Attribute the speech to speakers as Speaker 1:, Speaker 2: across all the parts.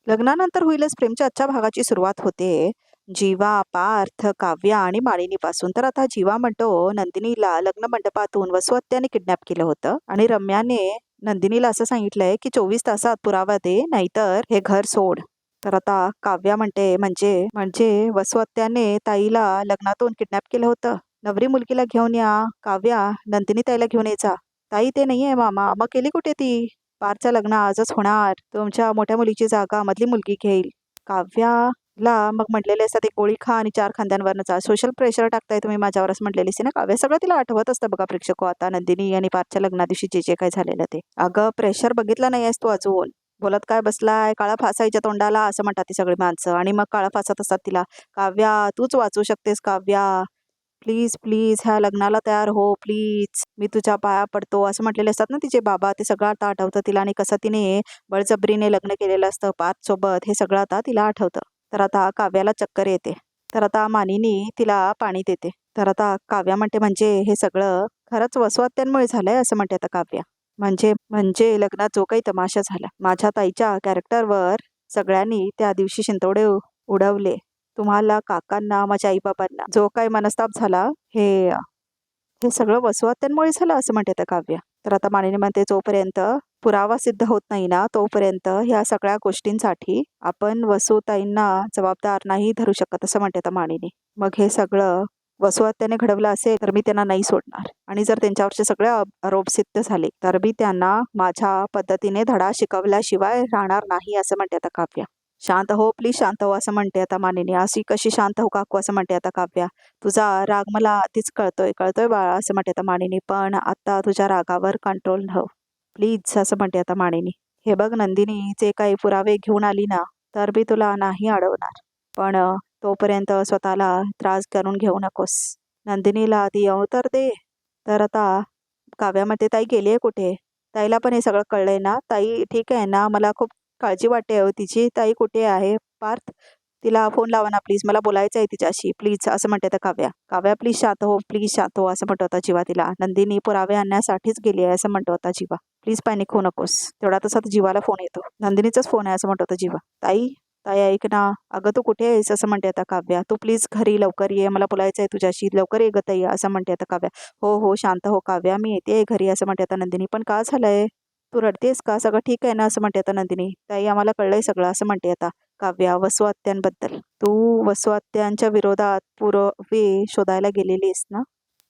Speaker 1: लग्नानंतर होईलच प्रेमच्या आजच्या भागाची सुरुवात होते. जीवा, पार्थ, काव्या आणि माळिनीपासून. तर आता जीवा म्हणतो नंदिनीला लग्न मंडपातून वसुहत्याने किडनॅप केलं होतं आणि रम्याने नंदिनीला असं सांगितलंय की 24 तासात पुरावा दे, नाहीतर हे घर सोड. तर आता काव्या म्हणते म्हणजे म्हणजे वसुहत्याने ताईला लग्नातून किडनॅप केलं होतं. नवरी मुलगीला घेऊन या. काव्या, नंदिनी ताईला घेऊन यायचा. ताई ते नाहीये मामा. मग गेली कुठे ती? पारचं लग्न आजच होणार. तुमच्या मोठ्या मुलीची जागा मधली मुलगी घेईल. काव्याला मग म्हटलेले असतात, एक गोळी खा आणि 4 खांद्यांवरनं जा. सोशल प्रेशर टाकताय तुम्ही माझ्यावर असं म्हटलेली ना काव्या. सगळं तिला आठवत असतं बघा प्रेक्षको आता नंदिनी आणि पारच्या लग्ना दिवशी जे जे काय झालेलं ते. अगं प्रेशर बघितलं नाहीयेस तू अजून. बोलत काय बसलाय, काळा फासायच्या तोंडाला असं म्हणतात ती सगळी माणसं आणि मग काळा फासत असतात तिला. काव्या तूच वाचू शकतेस काव्या. प्लीज प्लीज ह्या लग्नाला तयार हो प्लीज, मी तुझ्या पाया पडतो असं म्हटलेले असतात ना तिचे बाबा. ते सगळं आता आठवतं तिला आणि कसं तिने बळजबरीने लग्न केलेलं असतं पार्थ सोबत, हे सगळं आता तिला आठवतं. तर आता काव्याला चक्कर येते. तर आता मानिनी तिला पाणी देते. तर आता काव्या म्हणते म्हणजे हे सगळं खरंच वसुहत्यांमुळे झालंय असं म्हणते आता काव्या. म्हणजे म्हणजे लग्नात जो काही तमाशा झाला, माझ्या ताईच्या कॅरेक्टरवर सगळ्यांनी त्या दिवशी शिंतोडे उडवले. तुम्हाला, काकांना, माझ्या आईबाबांना जो काही मनस्ताप झाला, हे हे सगळं वसुहत्यांमुळे झालं असं म्हणते त्या काव्या. तर आता मानिनी म्हणते जोपर्यंत पुरावा सिद्ध होत नाही ना तोपर्यंत ह्या सगळ्या गोष्टींसाठी आपण वसुताईंना जबाबदार नाही धरू शकत असं म्हणते आता मानिनी. मग हे सगळं वसुहत्याने घडवलं असेल तर मी त्यांना नाही सोडणार आणि जर त्यांच्यावरचे सगळे आरोप सिद्ध झाले तर मी त्यांना माझ्या पद्धतीने धडा शिकवल्याशिवाय राहणार नाही असं म्हणते आता काव्या. शांत हो प्लीज, शांत हो असं म्हणते आता मानिनी. अशी कशी शांत हो काकू असं म्हणते आता काव्या. तुझा राग मला आधीच कळतोय कळतोय बाळा असं म्हणते आता मानिनी, पण आता तुझ्या रागावर कंट्रोल ठेव प्लीज असं म्हणते आता मानिनी. हे बघ नंदिनी, जे काही पुरावे घेऊन आली ना तर मी तुला नाही अडवणार, पण तोपर्यंत स्वतःला त्रास करून घेऊ नकोस. नंदिनीला आधी येऊ तर दे. तर आता काव्यामध्ये ताई गेली आहे कुठे? ताईला पण हे सगळं कळलंय ना? ताई ठीक आहे ना? मला खूप काळजी वाटते हो तिची. ताई कुठे आहे? पार्थ, तिला फोन लावा ना प्लीज, मला बोलायचं आहे तिच्याशी प्लीज असं म्हणते तर काव्या. काव्या प्लीज शांत हो, प्लीज शांत हो असं म्हणतो होता जीवा तिला. नंदिनी पुरावे आणण्यासाठीच गेली आहे असं म्हणतो होता जीवा. प्लीज पॅनिक होऊ नकोस. तेवढा तसा जीवाला फोन येतो. नंदिनीचाच फोन आहे असं म्हणतो होता जीवा. ताई, ताई ऐक ना. अगं तू कुठे आहेस असं म्हणते आता काव्या. तू प्लीज घरी लवकर ये, मला बोलायचं आहे तुझ्याशी, लवकर ये ग ताई असं म्हणते आता काव्या. हो हो शांत हो काव्या, मी येते घरी असं म्हणते आता नंदिनी. पण का झालंय? तू रडतेस का? सगळं ठीक आहे ना असं म्हणते आता नंदिनी. ताई आम्हाला कळलंय सगळं असं म्हणते आता काव्या वसुहत्यांबद्दल. तू वसुहत्यांच्या विरोधात पुरावे शोधायला गेलेलीस ना?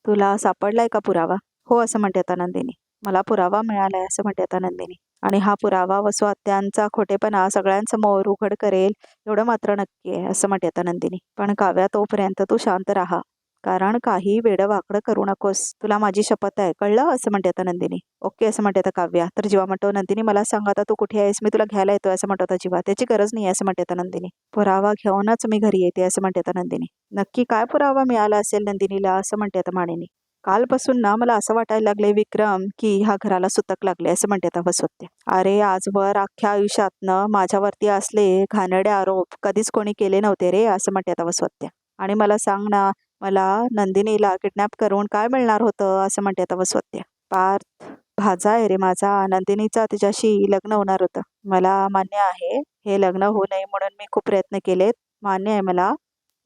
Speaker 1: तुला सापडलाय का पुरावा? हो असं म्हणते आता नंदिनी. मला पुरावा मिळालाय असं म्हणते आता नंदिनी. आणि हा पुरावा वसुहत्यांचा खोटेपणा सगळ्यांसमोर उघड करेल एवढं मात्र नक्की आहे असं म्हणते आता नंदिनी. पण काव्या तोपर्यंत तू शांत राहा, कारण काही वेडं वाकडं करू नकोस. तुला माझी शपथ आहे, कळलं असं म्हणते आता नंदिनी. ओके असं म्हणते आता काव्या. तर जीवा म्हणतो नंदिनी मला सांग आता तू कुठे आहेस, मी तुला घ्यायला येतोय असं म्हणतो आता जीवा. त्याची गरज नाही असं म्हणते आता नंदिनी. पुरावा घेऊनच मी घरी येते असं म्हणते आता नंदिनी. नक्की काय पुरावा मिळाला असेल नंदिनीला असं म्हणते आता मानिनी. कालपासून ना मला असं वाटायला लागले विक्रम की ह्या घराला सुतक लागले असं म्हणते आता वसुहत्या. अरे आजवर अख्ख्या आयुष्यातनं माझ्यावरती असले घाणेरडे आरोप कधीच कोणी केले नव्हते रे असं म्हणते आता वसुहत्या. आणि मला सांग ना, मला नंदिनीला किडनॅप करून काय मिळणार होतं असं म्हणते आता वसुहत्या. पार्थ भाजा आहे रे माझा, नंदिनीचा तिच्याशी लग्न होणार होतं. मला मान्य आहे हे लग्न होऊ नये म्हणून मी खूप प्रयत्न केलेत, मान्य आहे मला.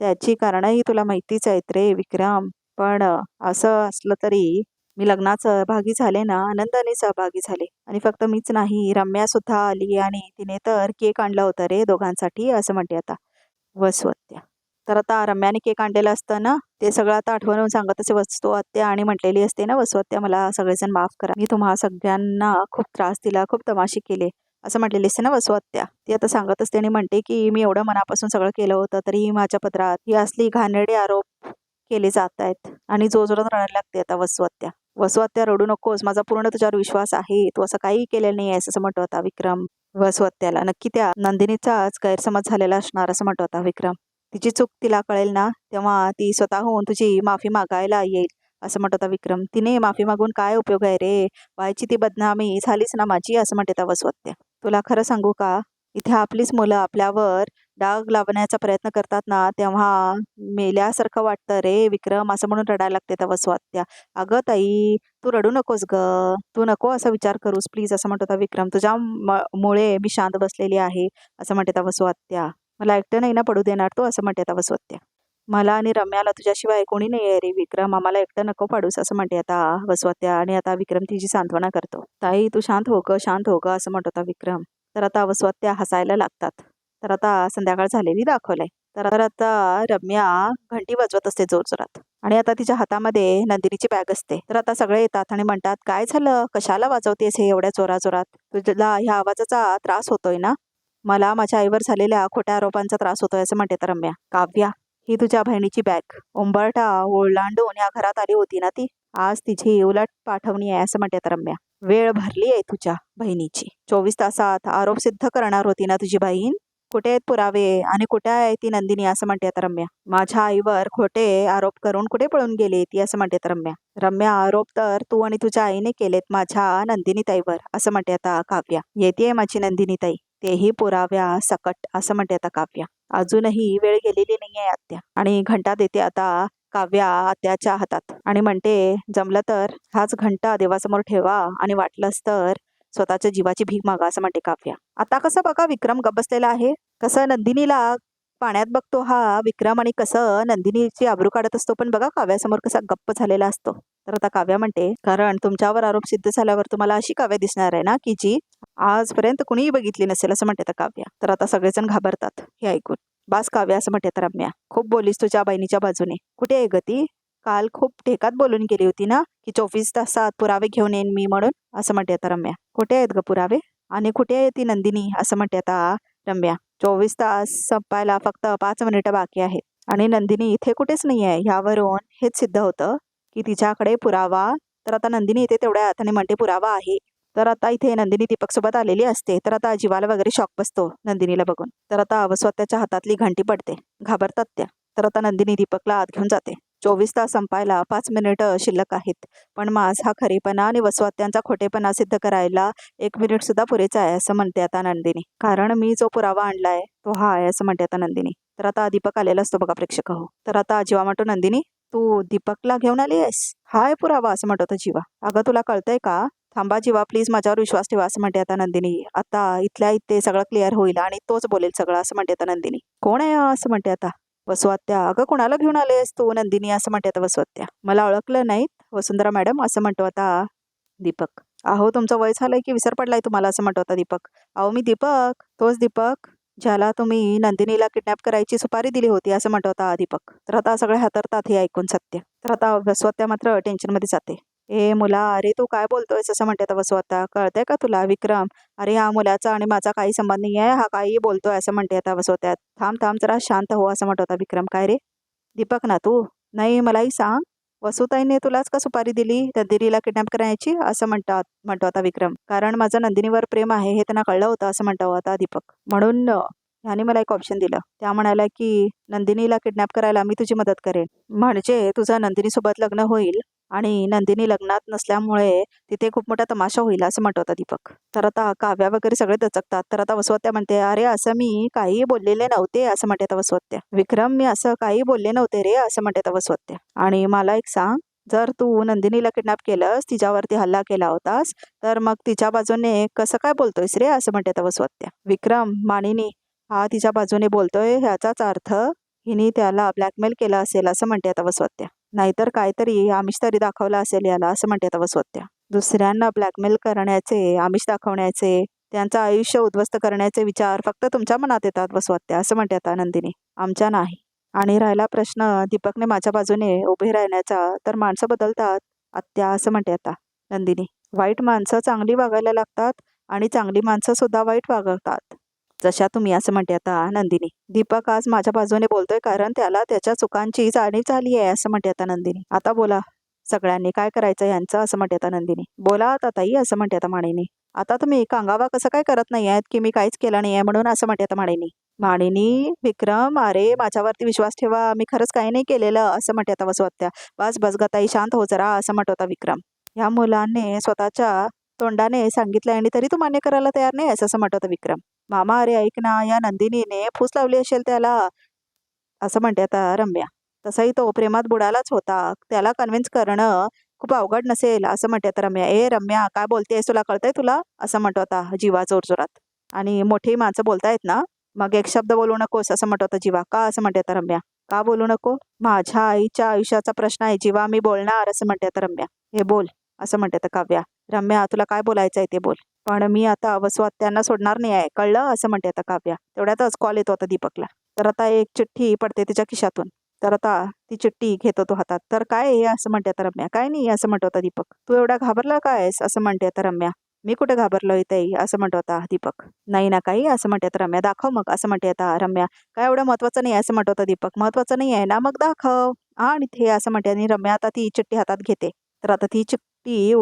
Speaker 1: त्याची कारणंही तुला माहितीच आहेत रे विक्रम. पण असं असलं तरी मी लग्नात सहभागी झाले ना, आनंदाने सहभागी झाले. आणि फक्त मीच नाही, रम्या सुद्धा आली आणि तिने तर केक आणला होता रे दोघांसाठी असं म्हणते आता वसुहत्या. तर आता रम्याने केक आणलेलं असतं ना, ते सगळं आता आठवणून सांगत असे वसुहत्या आणि म्हटलेली असते ना वसुहत्या मला सगळेजण माफ करा, मी तुम्हा सगळ्यांना खूप त्रास दिला, खूप तमाशे केले असं म्हटलेली असते ना वसुहत्या. ती आता सांगत असते आणि म्हणते की मी एवढं मनापासून सगळं केलं होतं तरीही माझ्या पदरात ही असली घाणेरडे आरोप केले जात आहेत. आणि जोरजोरात रडायला लागते आता वसुहत्या. वसुहत्या रडू नकोस, माझा पूर्ण तुझ्यावर विश्वास आहे, तू असं काही केलेलं नाही आहेस असं म्हणतो होता विक्रम वसुहत्याला. नक्की त्या नंदिनीचाच गैरसमज झालेला असणार असं म्हणतो होता विक्रम. तिची चूक तिला कळेल ना तेव्हा ती स्वतःहून तुझी माफी मागायला येईल असं म्हणत होता विक्रम. तिने माफी मागून काय उपयोग आहे रे, व्हायची ती बदनामी झालीच ना माझी असं म्हणते होता वसुहत्या. तुला खरं सांगू का, इथे आपलीच मुलं आपल्यावर डाग लावण्याचा प्रयत्न करतात ना तेव्हा मेल्यासारखं वाटतं रे विक्रम, असं म्हणून रडायला लागते तेव्हा वसुआत्या. अगं ताई, तू रडू नकोस ग, तू नको असा विचार करूस प्लीज, असं म्हणत होता विक्रम. तुझ्या मुळे मी शांत बसलेली आहे असं म्हणते तेव्हा वसुआत्या. मला एकटं नाही ना पडू देणार तू, असं म्हणते तेव्हा वसुआत्या. मला आणि रम्याला तुझ्याशिवाय कोणी नाही आहे रे विक्रम, आम्हाला एकटं नको पाडूस, असं म्हणते आता वसुआत्या. आणि आता विक्रम तिची सांत्वना करतो. ताई तू शांत हो ग, शांत हो ग, असं म्हणत होता विक्रम. तर आता वसुआत्या हसायला लागतात. तर आता संध्याकाळ झालेली दाखवलंय. तर आता रम्या घंटी वाजवत असते जोरजोरात आणि आता तिच्या हातामध्ये नंदिनीची बॅग असते. तर आता सगळे येतात आणि म्हणतात, काय झालं, कशाला वाजवतेस हे एवढ्या जोराजोरात, तुला ह्या आवाजाचा त्रास होतोय ना? मला माझ्या आईवर झालेल्या खोट्या आरोपांचा त्रास होतोय, असं म्हणते तर रम्या. काव्या, ही तुझ्या बहिणीची बॅग उंबरठा ओलांडून या घरात आली होती ना ती, आज तिची उलट पाठवणी आहे, असं म्हणते तर रम्या. वेळ भरली आहे तुझ्या बहिणीची, 24 तासात आरोप सिद्ध करणार होती ना तुझी बहीण, कुठे आहेत पुरावे आणि कुठे आहे ती नंदिनी, असं म्हणते आता रम्या. माझ्या आईवर खोटे आरोप करून कुठे पळून गेली ती, असं म्हणते तर रम्या. रम्या, आरोप तर तू आणि तुझ्या आईने केलेत माझ्या नंदिनी ताईवर, असं म्हणते आता काव्या. येते माझी नंदिनी ताई, तेही पुराव्या सकट, असं म्हणते आता काव्या. अजूनही वेळ गेलेली नाहीये आत्या. आणि घंटा देते आता काव्या आत्याच्या हातात आणि म्हणते, जमलं तर हाच घंटा देवासमोर ठेवा आणि वाटलंच तर स्वतःच्या जीवाची भीक मागा, असं म्हणते काव्या. आता कसं बघा विक्रम गप्प बसलेला आहे, कसं नंदिनीला पाण्यात बघतो हा विक्रम आणि कसं नंदिनीची आबरू काढत असतो, पण बघा काव्यासमोर कसा गप्प झालेला असतो. तर आता काव्या म्हणते, कारण तुमच्यावर आरोप सिद्ध झाल्यावर तुम्हाला अशी काव्या दिसणार आहे ना की जी आजपर्यंत कुणीही बघितली नसेल, असं म्हणते काव्या. तर आता सगळेजण घाबरतात हे ऐकून. बास काव्या, असं म्हणते तर रम्या. खूप बोलीस तुझ्या बहिणीच्या बाजूने, कुठे आहे गती? काल खूप ढेकात बोलून गेली होती ना की 24 तासात पुरावे घेऊन येईन मी म्हणून, असं म्हणते आता रम्या. कुठे आहेत ग पुरावे आणि कुठे आहे ती नंदिनी, असं म्हणते आता रम्या. 24 तास संपायला फक्त 5 मिनिटं बाकी आहेत आणि नंदिनी इथे कुठेच नाही आहे. ह्यावरून हेच सिद्ध होतं की तिच्याकडे पुरावा, तर आता नंदिनी इथे तेवढ्या अर्थाने म्हणते पुरावा आहे. तर आता इथे नंदिनी दीपक सोबत आलेली असते. तर आता जीवाला वगैरे शॉक बसतो नंदिनीला बघून. तर आता वसुआत्याच्या हातातली घंटी पडते, घाबरतात त्या. तर आता नंदिनी दीपकला आत घेऊन जाते. 24 तास संपायला 5 मिनिटं शिल्लक आहेत, पण माझा खरेपणा आणि वसुआत्यांचा खोटेपणा सिद्ध करायला 1 मिनिट सुद्धा पुरेचा आहे, असं म्हणते आता नंदिनी. कारण मी जो पुरावा आणलाय तो हा आहे, असं म्हणते आता नंदिनी. तर आता दीपक आलेला असतो बघा प्रेक्षक हो. तर आता जीवा म्हणतो, नंदिनी तू दीपकला घेऊन आली आहेस, हाय पुरावा, असं म्हणतो जीवा. अगं तुला कळतंय का? थांबा जीवा प्लीज, माझ्यावर विश्वास ठेवा, असं म्हणते आता नंदिनी. आता इथल्या इथे सगळं क्लिअर होईल आणि तोच बोलेल सगळं, असं म्हणते आता नंदिनी. कोण आहे हा? असं म्हणते आता वसुआत्या. अगं कुणाला घेऊन आलेस तू नंदिनी, असं म्हणते आता वसुआत्या. मला ओळखलं नाहीत वसुंधरा मॅडम, असं म्हणतो आता दीपक. अहो तुमचं वय झालंय की विसर पडलाय तुम्हाला, असं म्हणतो आता दीपक. अहो मी दीपक, तोच दीपक ज्याला तुम्ही नंदिनीला किडनॅप करायची सुपारी दिली होती, असं म्हणतो आता दीपक. तर आता सगळे हातरतात हे ऐकून सत्य. तर आता वसुआत्या मात्र टेन्शनमध्ये जाते. ए मुला, अरे तू काय बोलतोयस, असं म्हणते आता वसुआत्या. कळतंय का तुला विक्रम? अरे हा मुलाचा आणि माझा काही संबंध नाही आहे, हा काही बोलतोय, असं म्हणते आता वसुआत्या. थांब थांब जरा शांत हो, असं म्हणतो आता विक्रम. काय रे दीपक ना तू? नाही मलाही सांग, वसुताईने तुलाच का सुपारी दिली नंदिनीला किडनॅप करायची, असं म्हणतो आता विक्रम. कारण माझं नंदिनीवर प्रेम आहे हे त्यांना कळलं होतं, असं म्हणतो आता दीपक. म्हणून ह्याने मला एक ऑप्शन दिलं. त्या म्हणाल्या की नंदिनीला किडनॅप करायला मी तुझी मदत करेन, म्हणजे तुझं नंदिनीसोबत लग्न होईल आणि नंदिनी लग्नात नसल्यामुळे तिथे खूप मोठा तमाशा होईल, असं म्हणतो आता दीपक. तर आता काव्या वगैरे सगळे दचकतात. तर आता वसुआत्या म्हणते, अरे असं मी काही बोललेले नव्हते, असं म्हणते आता वसुआत्या. विक्रम मी असं काही बोलले नव्हते रे, असं म्हणते आता वसुआत्या. आणि मला एक सांग, जर तू नंदिनीला किडनॅप केलंस, तिच्यावरती हल्ला केला होतास, तर मग तिच्या बाजूने कसं काय बोलतोयस रे, असं म्हणते आता वसुआत्या. विक्रम, मानिनी हा तिच्या बाजूने बोलतोय ह्याचाच अर्थ हिने त्याला ब्लॅकमेल केलं असेल, असं म्हणते आता वसुआत्या. नाहीतर काहीतरी आमिष तरी दाखवला असेल याला, असं म्हणते आता वसुआत्या. दुसऱ्यांना ब्लॅकमेल करण्याचे, आमिष दाखवण्याचे, त्यांचं आयुष्य उद्ध्वस्त करण्याचे विचार फक्त तुमच्या मनात येतात वसुआत्या, असं म्हणते आता नंदिनी, आमच्या नाही. आणि राहिला प्रश्न दीपकने माझ्या बाजूने उभे राहण्याचा, तर माणसं बदलतात आत्या, असं म्हणते आता नंदिनी. वाईट माणसं चांगली वागायला लागतात आणि चांगली माणसं सुद्धा वाईट वागतात, जशा तुम्ही, असं म्हणते आता नंदिनी. दीपक आज माझ्या बाजूने बोलतोय कारण त्याला त्याच्या चुकांची जाणीव झाली आहे, असं म्हणते आता नंदिनी. आता बोला सगळ्यांनी काय करायचं यांचं, असं म्हणते आता नंदिनी. बोला आता ताई, असं म्हणते आता माणिनी. आता तुम्ही कांगावा कसं काय करत नाही आहेत की मी काहीच केलं नाही आहे म्हणून, असं म्हणते आता माणिनी. माणिनी, विक्रम, अरे माझ्यावरती विश्वास ठेवा, मी खरंच काही नाही केलेलं, असं म्हणते आता वसुआत्या. बस बस ग ताई, शांत हो जरा, असं म्हणत होता विक्रम. ह्या मुलाने स्वतःच्या तोंडाने सांगितलं आणि तरी तू मान्य करायला तयार नाही आहेस, असं म्हणत होता विक्रम. मामा अरे ऐक ना, या नंदिनीने फूस लावली असेल त्याला, असं म्हणते आता रम्या. तसाही तो प्रेमात बुडालाच होता, त्याला कन्व्हिन्स करणं खूप अवघड नसेल, असं म्हणते आता रम्या. ए रम्या, काय बोलतेस, तुला कळतंय तुला, असं म्हणतो आता जीवा जोरजोरात. आणि मोठी माणसं बोलतायत ना, मग एक शब्द बोलू नकोस, असं म्हणतो आता जीवा. का, असं म्हणते आता रम्या. का बोलू नको, माझ्या आईच्या आयुष्याचा प्रश्न आहे जीवा, मी बोलणार, असं म्हणते आता रम्या. हे बोल, असं म्हणते आता काव्या. रम्या, तुला काय बोलायचं आहे ते बोल. पण मी आता वसवात्यांना सोडणार नाही आहे, कळलं, असं म्हणते आता काव्या. तेवढ्यातच कॉल येतो आता दीपकला. तर आता एक चिठ्ठी पडते तिच्या खिशातून. तर आता ती चिठ्ठी घेतो तो हातात. तर काय आहे, असं म्हणते आता रम्या. काय नाही, असं म्हणतो आता दीपक. तू एवढा घाबरला काय आहेस, असं म्हणते आता रम्या. मी कुठे घाबरलोय ताई, असं म्हणतो आता दीपक. नाही ना काही, असं म्हणते आता रम्या. दाखव मग, असं म्हणते आता रम्या. काय एवढं महत्वाचं नाही, असं म्हणतो आता दीपक. महत्वाचं नाही आहे ना, मग दाखव. आणि ते असं म्हणते. आणि रम्या आता ती चिठ्ठी हातात घेते. तर आता ती चिठ्ठी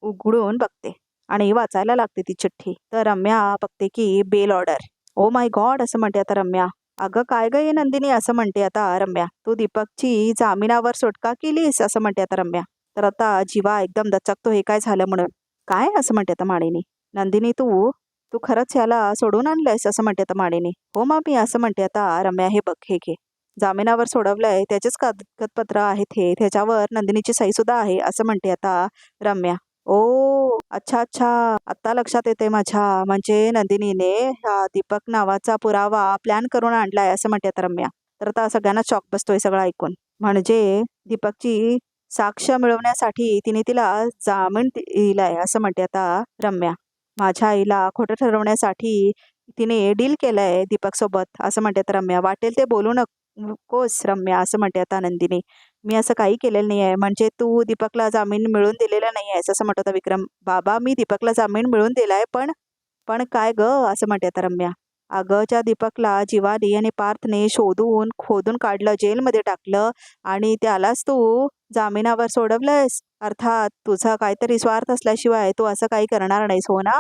Speaker 1: उघडून बघते आणि वाचायला लागते ती चिठ्ठी. तर रम्या बघते की bail order. Oh my God, असं म्हणते आता रम्या. अगं काय ग ये नंदिनी, असं म्हणते आता रम्या. तू दीपकची जामिनावर सुटका केलीस, असं म्हणते आता रम्या. तर आता जीवा एकदम दचकतो, हे काय झालं म्हणून. काय, असं म्हणते आता माळिनी. नंदिनी, तू तू खरंच याला सोडून आणलंयस, असं म्हणते आता माळिनी. हो मामी, असं म्हणते आता रम्या. हे बघ, हे घे, जामिनावर सोडवलंय, त्याचेच कागदपत्र आहेत हे, त्याच्यावर नंदिनीची सही सुद्धा आहे, असं म्हणते आता रम्या. ओ अच्छा अच्छा, आता लक्षात येते माझ्या, म्हणजे नंदिनीने हा दीपक नावाचा पुरावा प्लॅन करून आणलाय, असं म्हणते आता रम्या. तर आता सगळ्यांना शॉक बसतोय सगळं ऐकून. म्हणजे दीपकची साक्ष मिळवण्यासाठी तिने तिला जामीन दिलाय, असं म्हणते आता रम्या. माझ्या आईला खोटं ठरवण्यासाठी तिने डील केलंय दीपक सोबत, असं म्हणते आता रम्या. वाटेल ते बोलू नकोस रम्या, असं म्हणते आता नंदिनी. मी असं काही केलेलं नाही आहे. म्हणजे तू दीपकला जामीन मिळवून दिलेला नाही आहेस, असं म्हणत होता विक्रम. बाबा, मी दीपकला जामीन मिळवून दिलाय, पण पण काय ग, असं म्हणते आता रम्या. अगं, ज्या दीपकला जीवानी आणि पार्थने शोधून खोदून काढलं, जेलमध्ये टाकलं, आणि त्यालाच तू जामिनावर सोडवलंयस. अर्थात तुझा काहीतरी स्वार्थ असल्याशिवाय तू असं काही करणार नाहीस, हो ना,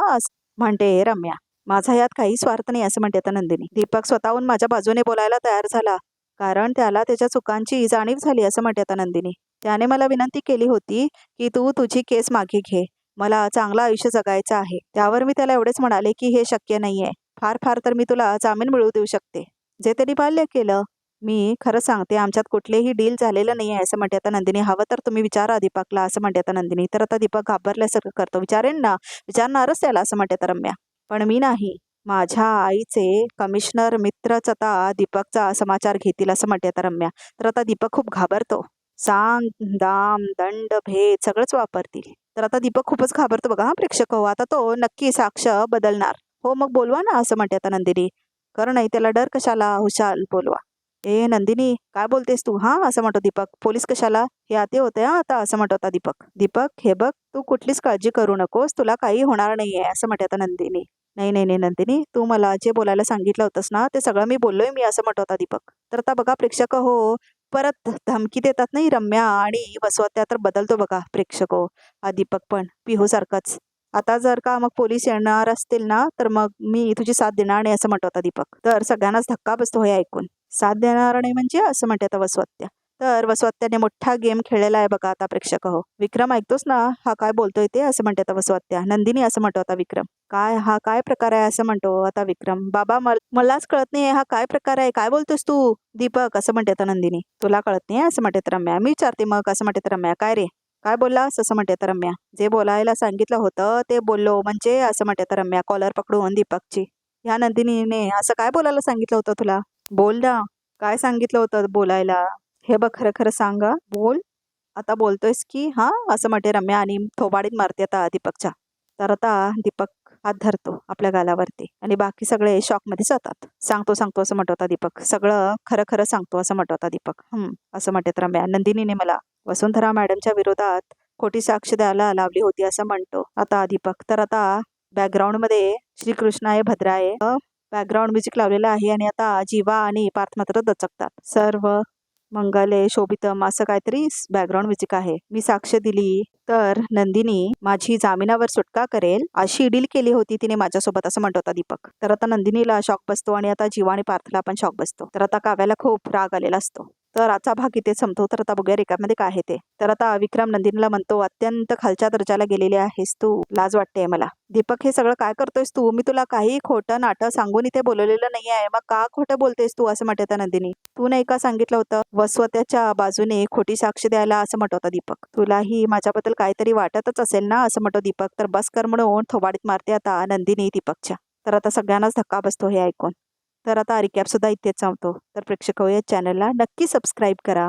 Speaker 1: म्हणते रम्या. माझा यात काही स्वार्थ नाही, असं म्हणते आता नंदिनी. दीपक स्वतःहून माझ्या बाजूने बोलायला तयार झाला, कारण त्याला त्याच्या चुकांची जाणीव झाली, असं म्हणते आता नंदिनी. त्याने मला विनंती केली होती की तू तुझी केस मागे घे, मला चांगलं आयुष्य जगायचं आहे. त्यावर मी त्याला एवढेच म्हणाले की हे शक्य नाहीये, फार फार तर मी तुला जामीन मिळवू देऊ शकते, जे त्यांनी बाल्य केलं. मी खरं सांगते, आमच्यात कुठलेही डील झालेलं नाही आहे, असं म्हणते आता नंदिनी. हवं तर तुम्ही विचारा दीपकला, असं म्हणते आता नंदिनी. तर आता दीपक घाबरल्यासारखं करतो. विचारेन ना, विचारणारच त्याला, असं म्हणते आता रम्या. पण मी नाही, माझ्या आईचे कमिशनर मित्रच आता दीपकचा समाचार घेतील, असं म्हणते आता रम्या. तर आता दीपक खूप घाबरतो. सांग, दाम, दंड, भेद सगळंच वापरतील. तर आता दीपक खूपच घाबरतो बघा हा प्रेक्षक हो. आता तो नक्की साक्ष बदलणार. हो मग बोलवा ना, असं म्हणते आता नंदिनी. कर नाही, त्याला डर कशाला, हुशाल बोलवा. ए नंदिनी, काय बोलतेस तू, हा, असं म्हणतो दीपक. पोलीस कशाला, हे आते होते हा आता, असं म्हणतो आता दीपक. दीपक हे बघ, तू कुठलीच काळजी करू नकोस, तुला काही होणार नाहीये, असं म्हणते आता नंदिनी. नाही नाही नाही नंदिनी, तू मला जे बोलायला सांगितलं होतंस ना, ते सगळं मी बोललोय मी, असं म्हणतो आता दीपक. तर आता बघा प्रेक्षक हो, परत धमकी देतात नाही रम्या आणि वसवत्या, तर बदलतो बघा प्रेक्षक हो. हा दीपक पण पिहू सारखाच. आता जर का मग पोलीस येणार असतील ना, तर मग मी तुझी साथ देणार नाही, असं म्हणतो आता दीपक. तर सगळ्यांनाच धक्का बसतो हे ऐकून. साथ देणार नाही म्हणजे, असं म्हणते आता वसवत्या. तर वसवत्याने मोठा गेम खेळलेला आहे बघा आता प्रेक्षक हो. विक्रम ऐकतोस ना, हा काय बोलतोय ते, असं म्हणते आता वसवत्या. नंदिनी, असं म्हणतो आता विक्रम. काय हा काय प्रकार आहे, असं म्हणतो आता विक्रम. बाबा, मलाच कळत नाही हा काय प्रकार आहे, काय बोलतोस तू दीपक, असं म्हणते आता नंदिनी. तुला कळत नाही, असं म्हणते तर रम्या. मी विचारते मग, असं म्हणते तर रम्या. काय रे, काय बोललास, असं म्हणते तर रम्या. जे बोलायला सांगितलं होतं ते बोललो, म्हणजे, असं म्हणते तर रम्या कॉलर पकडून दीपकची. ह्या नंदिनीने असं काय बोलायला सांगितलं होतं तुला, बोल ना, काय सांगितलं होतं बोलायला. हे बघ, खरं खरं सांगा, बोल. आता बोलतोयस की, हा, असं म्हणते रम्या आणि थोबाडीत मारते आता दीपकच्या. तर आता दीपक हात धरतो आपल्या गालावरती आणि बाकी सगळे शॉकमध्ये जातात. सांगतो सांगतो, असं म्हणतो होता दीपक. सगळं खरं खरं सांगतो, असं म्हणतो होता दीपक. असं म्हणते रम्या. नंदिनीने मला वसुंधरा मॅडमच्या विरोधात खोटी साक्ष द्यायला लावली होती, असं म्हणतो आता दीपक. तर आता बॅकग्राऊंडमध्ये श्रीकृष्णाय भद्राय बॅकग्राऊंड म्युझिक लावलेलं आहे आणि आता जीवा आणि पार्थ मात्र दचकतात. सर्व मंगले शोभितम असं काहीतरी बॅकग्राऊंड म्युझिक आहे. मी साक्ष दिली तर नंदिनी माझी जामिनावर सुटका करेल, अशी डील केली होती तिने माझ्यासोबत, असं म्हणतो होता दीपक. तर आता नंदिनीला शॉक बसतो आणि आता जीवा आणि पार्थला पण शॉक बसतो. तर आता काव्याला खूप राग आलेला असतो. तर आजचा भाग इथे संपतो. तर आता बघूया रिकामध्ये काय आहे ते. तर आता विक्रम नंदिनीला म्हणतो, अत्यंत खालच्या दर्जाला गेलेली आहेस तू, लाज वाटते मला. दीपक, हे सगळं काय करतोयस तू? मी तुला काही खोटं नाटं सांगून इथे बोलवलेलं नाही आहे, मग का खोटं बोलतेस तू? असं म्हणते आता नंदिनी. तू नाही का सांगितलं होतं वसवत्याच्या बाजूने खोटी साक्ष द्यायला, असं म्हणत होता दीपक. तुलाही माझ्याबद्दल काहीतरी वाटतच असेल ना, असं म्हणतो दीपक. तर बस कर म्हणून थोबाडीत मारते आता नंदिनी दीपकच्या. तर आता सगळ्यांनाच धक्का बसतो हे ऐकून. तर आता रिकॅप सुद्धा इथेच संपतो. तर प्रेक्षक हो, या चॅनलला नक्की सबस्क्राईब करा.